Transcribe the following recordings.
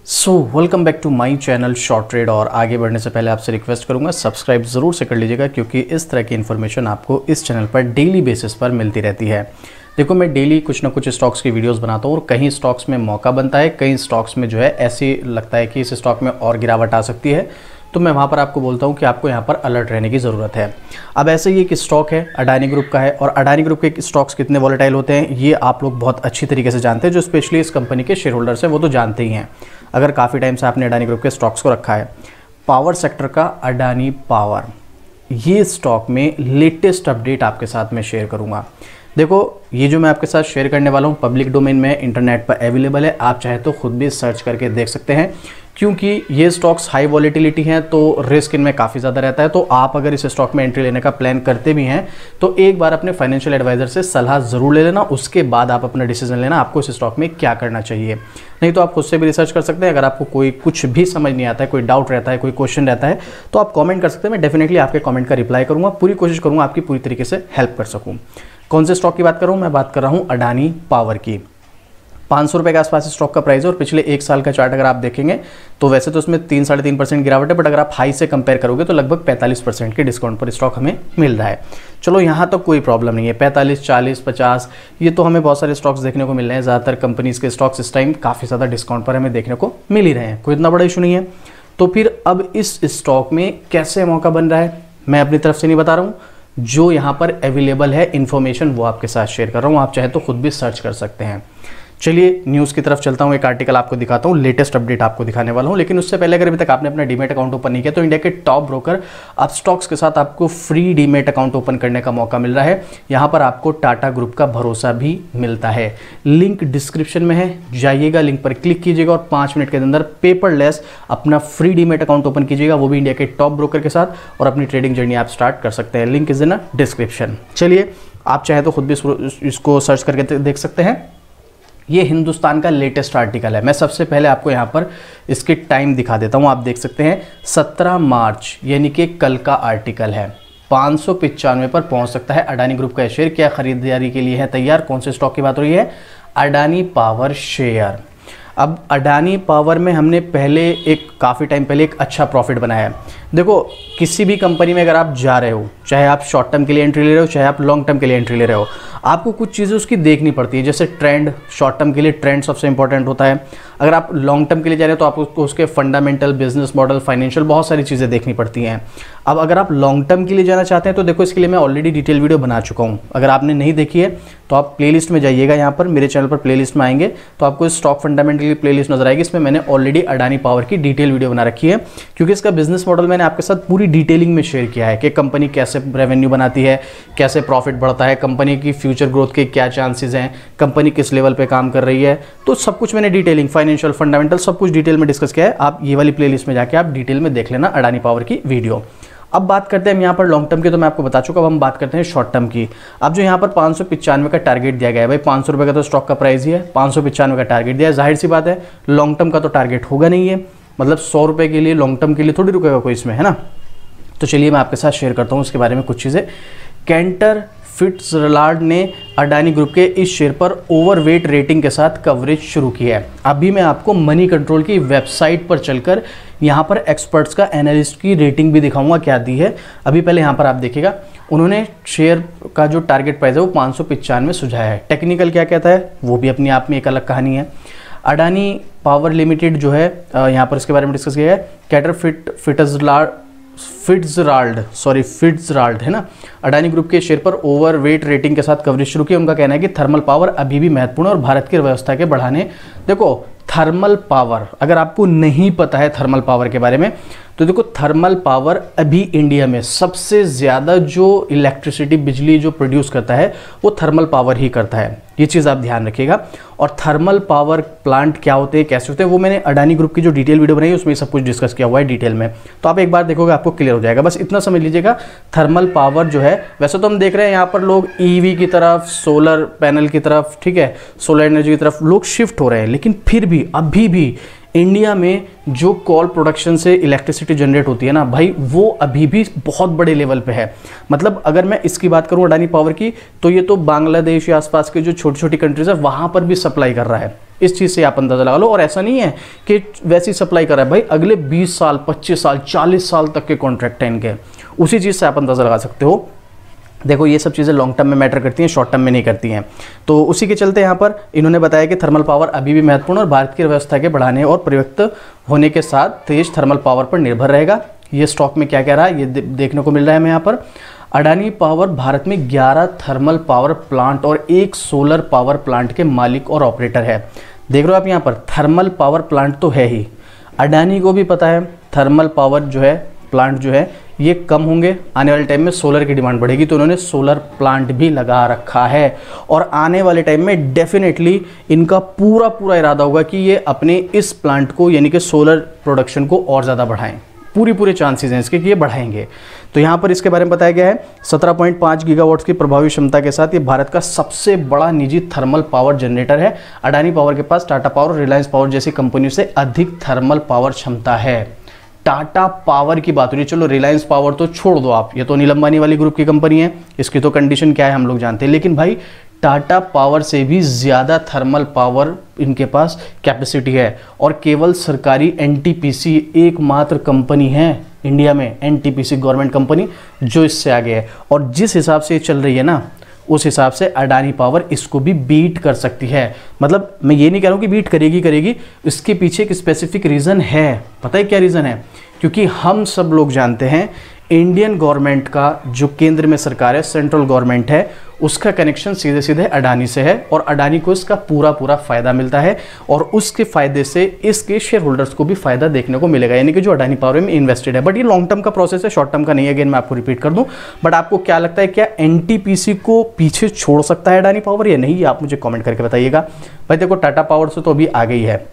Welcome back to my channel short trade. और आगे बढ़ने से पहले आपसे रिक्वेस्ट करूंगा सब्सक्राइब ज़रूर से कर लीजिएगा, क्योंकि इस तरह की इन्फॉर्मेशन आपको इस चैनल पर डेली बेसिस पर मिलती रहती है। देखो, मैं डेली कुछ ना कुछ स्टॉक्स की वीडियोस बनाता हूँ और कहीं स्टॉक्स में मौका बनता है, कई स्टॉक्स में जो है ऐसी लगता है कि इस स्टॉक में और गिरावट आ सकती है, तो मैं वहाँ पर आपको बोलता हूँ कि आपको यहाँ पर अलर्ट रहने की ज़रूरत है। अब ऐसे ही एक स्टॉक है, अडानी ग्रुप का है, और अडानी ग्रुप के स्टॉक्स कितने वॉलेटाइल होते हैं ये आप लोग बहुत अच्छी तरीके से जानते हैं। जो स्पेशली इस कंपनी के शेयर होल्डर्स हैं वो तो जानते ही हैं, अगर काफ़ी टाइम से आपने अडानी ग्रुप के स्टॉक्स को रखा है। पावर सेक्टर का अडानी पावर, ये स्टॉक में लेटेस्ट अपडेट आपके साथ में शेयर करूँगा। देखो, ये जो मैं आपके साथ शेयर करने वाला हूँ पब्लिक डोमेन में इंटरनेट पर अवेलेबल है, आप चाहे तो खुद भी सर्च करके देख सकते हैं, क्योंकि ये स्टॉक्स हाई वॉलेटिलिटी हैं तो रिस्क इनमें काफ़ी ज़्यादा रहता है। तो आप अगर इस स्टॉक में एंट्री लेने का प्लान करते भी हैं तो एक बार अपने फाइनेंशियल एडवाइजर से सलाह ज़रूर ले लेना, उसके बाद आप अपना डिसीजन लेना आपको इस स्टॉक में क्या करना चाहिए। नहीं तो आप खुद से भी रिसर्च कर सकते हैं। अगर आपको कोई कुछ भी समझ नहीं आता है, कोई डाउट रहता है, कोई क्वेश्चन रहता है, तो आप कॉमेंट कर सकते हैं। मैं डेफिनेटली आपके कॉमेंट का रिप्लाई करूँगा, पूरी कोशिश करूँगा आपकी पूरी तरीके से हेल्प कर सकूँ। कौन से स्टॉक की बात कर रहा हूँ? मैं बात कर रहा हूँ अडानी पावर की। 500 रुपये के आसपास स्टॉक का प्राइस है और पिछले एक साल का चार्ट अगर आप देखेंगे तो वैसे तो उसमें 3-3.5% गिरावट है, बट अगर आप हाई से कंपेयर करोगे तो लगभग 45% के डिस्काउंट पर स्टॉक हमें मिल रहा है। चलो, यहाँ तक कोई प्रॉब्लम नहीं है। 45, 40, 50 ये तो हमें बहुत सारे स्टॉक्स देखने को मिल रहे हैं। ज़्यादातर कंपनीज़ के स्टॉक्स इस टाइम काफ़ी ज़्यादा डिस्काउंट पर हमें देखने को मिल ही रहे हैं, कोई इतना बड़ा इशू नहीं है। तो फिर अब इस स्टॉक में कैसे मौका बन रहा है मैं अपनी तरफ से नहीं बता रहा हूँ, जो यहाँ पर अवेलेबल है इन्फॉर्मेशन वो आपके साथ शेयर कर रहा हूँ। आप चाहे तो खुद भी सर्च कर सकते हैं। चलिए न्यूज़ की तरफ चलता हूँ, एक आर्टिकल आपको दिखाता हूँ, लेटेस्ट अपडेट आपको दिखाने वाला हूँ। लेकिन उससे पहले अगर अभी तक आपने अपना डीमेट अकाउंट ओपन नहीं किया तो इंडिया के टॉप ब्रोकर अब स्टॉक्स के साथ आपको फ्री डीमेट अकाउंट ओपन करने का मौका मिल रहा है। यहाँ पर आपको टाटा ग्रुप का भरोसा भी मिलता है। लिंक डिस्क्रिप्शन में है, जाइएगा, लिंक पर क्लिक कीजिएगा और 5 मिनट के अंदर पेपरलेस अपना फ्री डीमेट अकाउंट ओपन कीजिएगा, वो भी इंडिया के टॉप ब्रोकर के साथ, और अपनी ट्रेडिंग जर्नी आप स्टार्ट कर सकते हैं। Link is in description. चलिए, आप चाहे तो खुद भी इसको सर्च करके देख सकते हैं। ये हिंदुस्तान का लेटेस्ट आर्टिकल है। मैं सबसे पहले आपको यहाँ पर इसके टाइम दिखा देता हूँ। आप देख सकते हैं 17 मार्च यानी कि कल का आर्टिकल है। 595 पर पहुँच सकता है अडानी ग्रुप का शेयर। क्या खरीदारी के लिए है तैयार? कौन से स्टॉक की बात हो रही है? Adani power share. अब अडानी पावर में हमने पहले काफ़ी टाइम पहले एक अच्छा प्रॉफिट बनाया है। देखो, किसी भी कंपनी में अगर आप जा रहे हो, चाहे आप शॉर्ट टर्म के लिए एंट्री ले रहे हो, चाहे आप लॉन्ग टर्म के लिए एंट्री ले रहे हो, आपको कुछ चीज़ें उसकी देखनी पड़ती है। जैसे ट्रेंड, शॉर्ट टर्म के लिए ट्रेंड सबसे इंपॉर्टेंट होता है। अगर आप लॉन्ग टर्म के लिए जा रहे हो तो आपको उसके फंडामेंटल, बिजनेस मॉडल, फाइनेंशियल, बहुत सारी चीज़ें देखनी पड़ती हैं। अब अगर आप लॉन्ग टर्म के लिए जाना चाहते हैं तो देखो, इसके लिए मैं ऑलरेडी डिटेल वीडियो बना चुका हूँ। अगर आपने नहीं देखी है तो आप प्लेलिस्ट में जाइएगा, यहाँ पर मेरे चैनल पर प्लेलिस्ट में आएंगे तो आपको स्टॉक फंडामेंटल की प्लेलिस्ट नजर आएगी। इसमें मैंने ऑलरेडी अडानी पावर की डिटेल वीडियो बना रखी है, क्योंकि इसका बिजनेस मॉडल मैंने आपके साथ पूरी डिटेलिंग में शेयर किया है कि कंपनी कैसे रेवेन्यू बनाती है, कैसे प्रॉफिट बढ़ता है, कंपनी की फ्यूचर ग्रोथ के क्या चांसेस हैं, कंपनी किस लेवल पे काम कर रही है। तो सब कुछ मैंने डिटेलिंग, फाइनेंशियल, फंडामेंटल सब कुछ डिटेल में डिस्कस किया है। आप ये वाली प्लेलिस्ट में जाके आप डिटेल में देख लेना अडानी पावर की वीडियो। अब बात करते हैं हम यहाँ पर लॉन्ग टर्म की, तो मैं आपको बता चुका। अब हम बात करते हैं शॉर्ट टर्म की। अब जो यहाँ पर 595 का टारगेट दिया गया है, भाई 500 रुपये का तो स्टॉक का प्राइस ही है, 595 का टारगेट दिया है। जाहिर सी बात है लॉन्ग टर्म का तो टारगेट होगा नहीं है, मतलब 100 रुपये के लिए लॉन्ग टर्म के लिए थोड़ी रुकेगा कोई इसमें, है ना। तो चलिए मैं आपके साथ शेयर करता हूँ उसके बारे में कुछ चीज़ें। कैंटर फिट्जरलाल्ड ने अडानी ग्रुप के इस शेयर पर ओवरवेट रेटिंग के साथ कवरेज शुरू की है। अभी मैं आपको मनी कंट्रोल की वेबसाइट पर चलकर यहाँ पर एक्सपर्ट्स का, एनालिस्ट की रेटिंग भी दिखाऊंगा क्या दी है। अभी पहले यहाँ पर आप देखिएगा, उन्होंने शेयर का जो टारगेट प्राइस है वो 595 सुझाया है। टेक्निकल क्या कहता है वो भी अपनी आप में एक अलग कहानी है। अडानी पावर लिमिटेड जो है, यहाँ पर इसके बारे में डिस्कस किया है। कैटर फिट्जराल्ड है ना, अडानी ग्रुप के शेयर पर ओवरवेट रेटिंग के साथ कवरेज शुरू की। उनका कहना है कि थर्मल पावर अभी भी महत्वपूर्ण और भारत की अर्थव्यवस्था के बढ़ाने। देखो, थर्मल पावर, अगर आपको नहीं पता है थर्मल पावर के बारे में, तो देखो थर्मल पावर अभी इंडिया में सबसे ज़्यादा जो इलेक्ट्रिसिटी, बिजली जो प्रोड्यूस करता है वो थर्मल पावर ही करता है। ये चीज़ आप ध्यान रखिएगा। और थर्मल पावर प्लांट क्या होते हैं, कैसे होते हैं, वो मैंने अडानी ग्रुप की जो डिटेल वीडियो बनाई है उसमें सब कुछ डिस्कस किया हुआ है डिटेल में। तो आप एक बार देखोगे आपको क्लियर हो जाएगा। बस इतना समझ लीजिएगा, थर्मल पावर जो है, वैसे तो हम देख रहे हैं यहाँ पर लोग ईवी की तरफ, सोलर पैनल की तरफ, ठीक है, सोलर एनर्जी की तरफ लोग शिफ्ट हो रहे हैं, लेकिन फिर भी अभी भी इंडिया में जो कोल प्रोडक्शन से इलेक्ट्रिसिटी जनरेट होती है ना भाई, वो अभी भी बहुत बड़े लेवल पे है। मतलब अगर मैं इसकी बात करूं अडानी पावर की, तो ये तो बांग्लादेश या आसपास के जो छोटी छोटी कंट्रीज है वहां पर भी सप्लाई कर रहा है। इस चीज़ से आप अंदाजा लगा लो। और ऐसा नहीं है कि वैसी सप्लाई कर रहा है भाई, अगले 20 साल 25 साल 40 साल तक के कॉन्ट्रैक्ट हैं इनके। उसी चीज़ से आप अंदाजा लगा सकते हो। देखो ये सब चीज़ें लॉन्ग टर्म में मैटर करती हैं, शॉर्ट टर्म में नहीं करती हैं। तो उसी के चलते यहाँ पर इन्होंने बताया कि थर्मल पावर अभी भी महत्वपूर्ण और भारत की व्यवस्था के बढ़ाने और प्रयुक्त होने के साथ तेज थर्मल पावर पर निर्भर रहेगा। ये स्टॉक में क्या कह रहा है ये देखने को मिल रहा है हमें यहाँ पर। अडानी पावर भारत में 11 थर्मल पावर प्लांट और 1 सोलर पावर प्लांट के मालिक और ऑपरेटर है। देख रहे हो आप यहाँ पर, थर्मल पावर प्लांट तो है ही, अडानी को भी पता है थर्मल पावर जो है प्लांट जो है ये कम होंगे, आने वाले टाइम में सोलर की डिमांड बढ़ेगी, तो उन्होंने सोलर प्लांट भी लगा रखा है। और आने वाले टाइम में डेफिनेटली इनका पूरा इरादा होगा कि ये अपने इस प्लांट को यानी कि सोलर प्रोडक्शन को और ज़्यादा बढ़ाएं। पूरे चांसेस हैं इसके कि ये बढ़ाएंगे। तो यहाँ पर इसके बारे में बताया गया है 17.5 गीगावाट्स की प्रभावी क्षमता के साथ ये भारत का सबसे बड़ा निजी थर्मल पावर जनरेटर है। अडानी पावर के पास टाटा पावर और रिलायंस पावर जैसी कंपनियों से अधिक थर्मल पावर क्षमता है। टाटा पावर की बात हो रही है, चलो रिलायंस पावर तो छोड़ दो आप, ये तो अनिल अंबानी वाली ग्रुप की कंपनी है, इसकी तो कंडीशन क्या है हम लोग जानते हैं। लेकिन भाई टाटा पावर से भी ज़्यादा थर्मल पावर इनके पास कैपेसिटी है। और केवल सरकारी एनटीपीसी एकमात्र कंपनी है इंडिया में, एनटीपीसी गवर्नमेंट कंपनी, जो इससे आगे है। और जिस हिसाब से ये चल रही है ना, उस हिसाब से अडानी पावर इसको भी बीट कर सकती है। मतलब मैं ये नहीं कह रहा हूँ कि बीट करेगी, इसके पीछे एक स्पेसिफिक रीज़न है। पता है क्या रीज़न है? क्योंकि हम सब लोग जानते हैं इंडियन गवर्नमेंट का जो केंद्र में सरकार है, सेंट्रल गवर्नमेंट है, उसका कनेक्शन सीधे अडानी से है और अडानी को इसका पूरा फ़ायदा मिलता है और उसके फ़ायदे से इसके शेयर होल्डर्स को भी फ़ायदा देखने को मिलेगा, यानी कि जो अडानी पावर में इन्वेस्टेड है। बट ये लॉन्ग टर्म का प्रोसेस है, शॉर्ट टर्म का नहीं है। अगेन मैं आपको रिपीट कर दूं, बट आपको क्या लगता है, क्या एनटीपीसी को पीछे छोड़ सकता है अडानी पावर या नहीं? आप मुझे कॉमेंट करके बताइएगा। भाई देखो टाटा पावर से तो अभी आ गई है।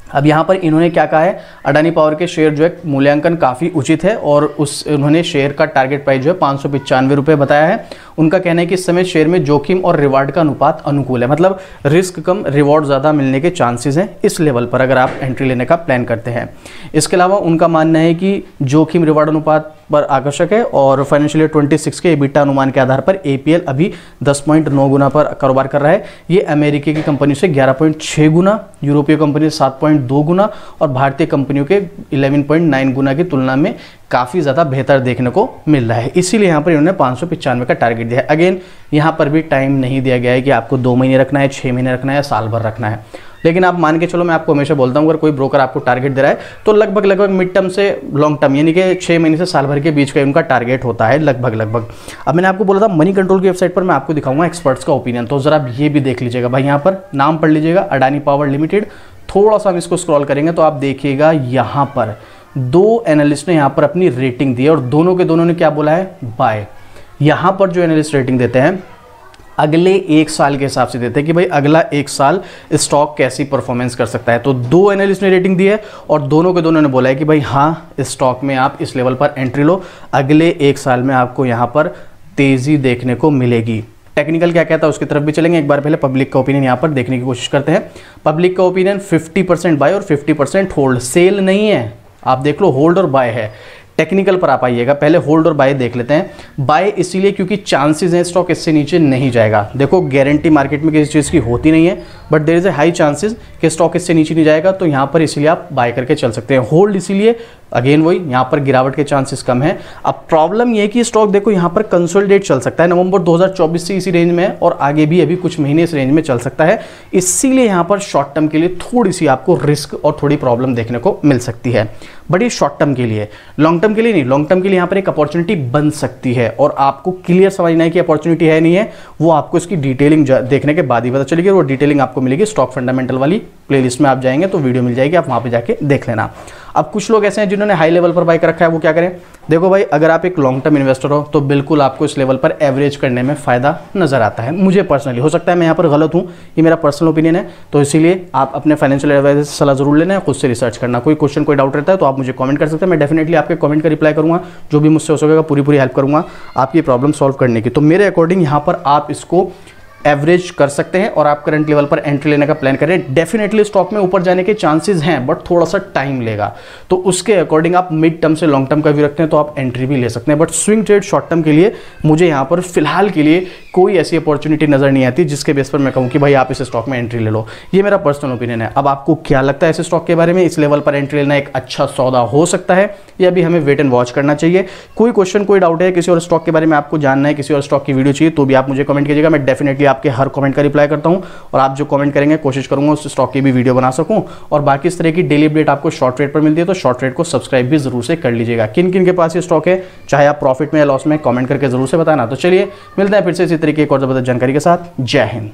अब यहाँ पर इन्होंने क्या कहा है, अडानी पावर के शेयर जो है मूल्यांकन काफ़ी उचित है और उन्होंने शेयर का टारगेट प्राइस जो है 595 रुपये बताया है। उनका कहना है कि इस समय शेयर में जोखिम और रिवार्ड का अनुपात अनुकूल है, मतलब रिस्क कम रिवॉर्ड ज़्यादा मिलने के चांसेस हैं इस लेवल पर अगर आप एंट्री लेने का प्लान करते हैं। इसके अलावा उनका मानना है कि जोखिम रिवार्ड अनुपात पर आकर्षक है और फाइनेंशियल ईयर 26 के EBITDA अनुमान के आधार पर APL अभी 10.9 गुना पर कारोबार कर रहा है। ये अमेरिकी की कंपनी से 11.6 गुना, यूरोपीय कंपनी से 7.2 गुना और भारतीय कंपनियों के 11.9 गुना की तुलना में काफ़ी ज़्यादा बेहतर देखने को मिल रहा है। इसीलिए यहाँ पर इन्होंने 595 का टारगेट दिया है। अगेन यहाँ पर भी टाइम नहीं दिया गया है कि आपको 2 महीने रखना है, 6 महीने रखना है या साल भर रखना है। लेकिन आप मान के चलो, मैं आपको हमेशा बोलता हूँ अगर कोई ब्रोकर आपको टारगेट दे रहा है तो लगभग मिड टर्म से लॉन्ग टर्म यानी कि 6 महीने से साल भर के बीच का उनका टारगेट होता है लगभग। अब मैंने आपको बोला था मनी कंट्रोल की वेबसाइट पर मैं आपको दिखाऊंगा एक्सपर्ट्स का ओपिनियन, तो जरा ये भी देख लीजिएगा भाई। यहाँ पर नाम पढ़ लीजिएगा, अडानी पावर लिमिटेड। थोड़ा सा हम इसको स्क्रॉल करेंगे तो आप देखिएगा यहाँ पर 2 एनालिस्ट ने यहाँ पर अपनी रेटिंग दी है और दोनों के दोनों ने क्या बोला है, बाय। यहाँ पर जो एनालिस्ट रेटिंग देते हैं अगले 1 साल के हिसाब से देते हैं कि भाई अगला 1 साल स्टॉक कैसी परफॉर्मेंस कर सकता है। तो 2 एनालिस्ट ने रेटिंग दी है और दोनों के दोनों ने बोला है कि भाई हाँ, इस स्टॉक में आप इस लेवल पर एंट्री लो, अगले 1 साल में आपको यहाँ पर तेज़ी देखने को मिलेगी। टेक्निकल क्या कहता है उसकी तरफ भी चलेंगे। एक बार पहले पब्लिक का ओपिनियन यहाँ पर देखने की कोशिश करते हैं। पब्लिक का ओपिनियन 50% बाय और 50% होल्ड, सेल नहीं है, आप देख लो होल्ड और बाय है। टेक्निकल पर आप आइएगा, पहले होल्ड और बाय देख लेते हैं। बाय इसीलिए क्योंकि चांसेस हैं स्टॉक इससे नीचे नहीं जाएगा। देखो गारंटी मार्केट में किसी चीज़ की होती नहीं है, but there is a high chances कि स्टॉक इससे नीचे नहीं जाएगा, तो यहाँ पर इसीलिए आप बाय करके चल सकते हैं। होल्ड इसीलिए अगेन वही, यहाँ पर गिरावट के चांसेस कम है। अब प्रॉब्लम ये है कि स्टॉक देखो यहाँ पर कंसोलिडेट चल सकता है, नवंबर 2024 से इसी रेंज में है और आगे भी अभी कुछ महीने इस रेंज में चल सकता है। इसीलिए यहाँ पर शॉर्ट टर्म के लिए थोड़ी सी आपको रिस्क और थोड़ी प्रॉब्लम देखने को मिल सकती है, बट ये शॉर्ट टर्म के लिए, लॉन्ग टर्म के लिए नहीं। लॉन्ग टर्म के लिए यहाँ पर एक अपॉर्चुनिटी बन सकती है और आपको क्लियर समझना है कि अपॉर्चुनिटी है नहीं है, वो आपको इसकी डिटेलिंग देखने के बाद ही पता चलेगी। वो डिटेलिंग आपको मिलेगी स्टॉक फंडामेंटल वाली प्लेलिस्ट में, आप जाएंगे तो वीडियो मिल जाएगी, आप वहाँ पे जाके देख लेना। अब कुछ लोग ऐसे हैं जिन्होंने हाई लेवल पर बाय कर रखा है, वो क्या करें? देखो भाई, अगर आप एक लॉन्ग टर्म इन्वेस्टर हो तो बिल्कुल आपको इस लेवल पर एवरेज करने में फ़ायदा नजर आता है। मुझे पर्सनली, हो सकता है मैं यहाँ पर गलत हूँ, ये मेरा पर्सनल ओपिनियन है, तो इसीलिए आप अपने फाइनेंशियल एडवाइजर से सलाह जरूर लेना है, खुद से रिसर्च करना। कोई क्वेश्चन कोई डाउट रहता है तो आप मुझे कमेंट कर सकते हैं, मैं डेफिनेटली आपके कमेंट का रिप्लाई करूँगा, जो भी मुझसे हो सकेगा पूरी हेल्प करूँगा आपकी प्रॉब्लम सॉल्व करने की। तो मेरे अकॉर्डिंग यहाँ पर आप इसको एवरेज कर सकते हैं और आप करंट लेवल पर एंट्री लेने का प्लान करें। डेफिनेटली स्टॉक में ऊपर जाने के चांसेस हैं, बट थोड़ा सा टाइम लेगा, तो उसके अकॉर्डिंग आप मिड टर्म से लॉन्ग टर्म का व्यू रखते हैं तो आप एंट्री भी ले सकते हैं। But swing trade short term के लिए मुझे यहाँ पर फिलहाल के लिए कोई ऐसी अपॉर्चुनिटी नजर नहीं आती जिसके बेस पर मैं कहूँ कि भाई आप इस स्टॉक में एंट्री ले लो। ये मेरा पर्सनल ओपिनियन है। अब आपको क्या लगता है इस स्टॉक के बारे में? इस लेवल पर एंट्री लेना एक अच्छा सौदा हो सकता है या भी हमें वेट एंड वॉच करना चाहिए? कोई क्वेश्चन, कोई डाउट है, किसी और स्टॉक के बारे में आपको जानना है, किसी और स्टॉक की वीडियो चाहिए, तो भी आप मुझे कमेंट कीजिएगा। मैं डेफिनेटली आपके हर कमेंट का रिप्लाई करता हूं और आप जो कमेंट करेंगे कोशिश करूंगा उस स्टॉक की भी वीडियो बना सकूं। और बाकी इस तरह की डेली अपडेट आपको शॉर्ट ट्रेड पर मिलती है तो शॉर्ट ट्रेड को सब्सक्राइब भी जरूर से कर लीजिएगा। किन किन के पास ये स्टॉक है, चाहे आप प्रॉफिट में या लॉस में, कमेंट करके जरूर से बताना। तो चलिए मिलते हैं फिर से इसी तरीके एक और जबरदस्त जानकारी के साथ। जय हिंद।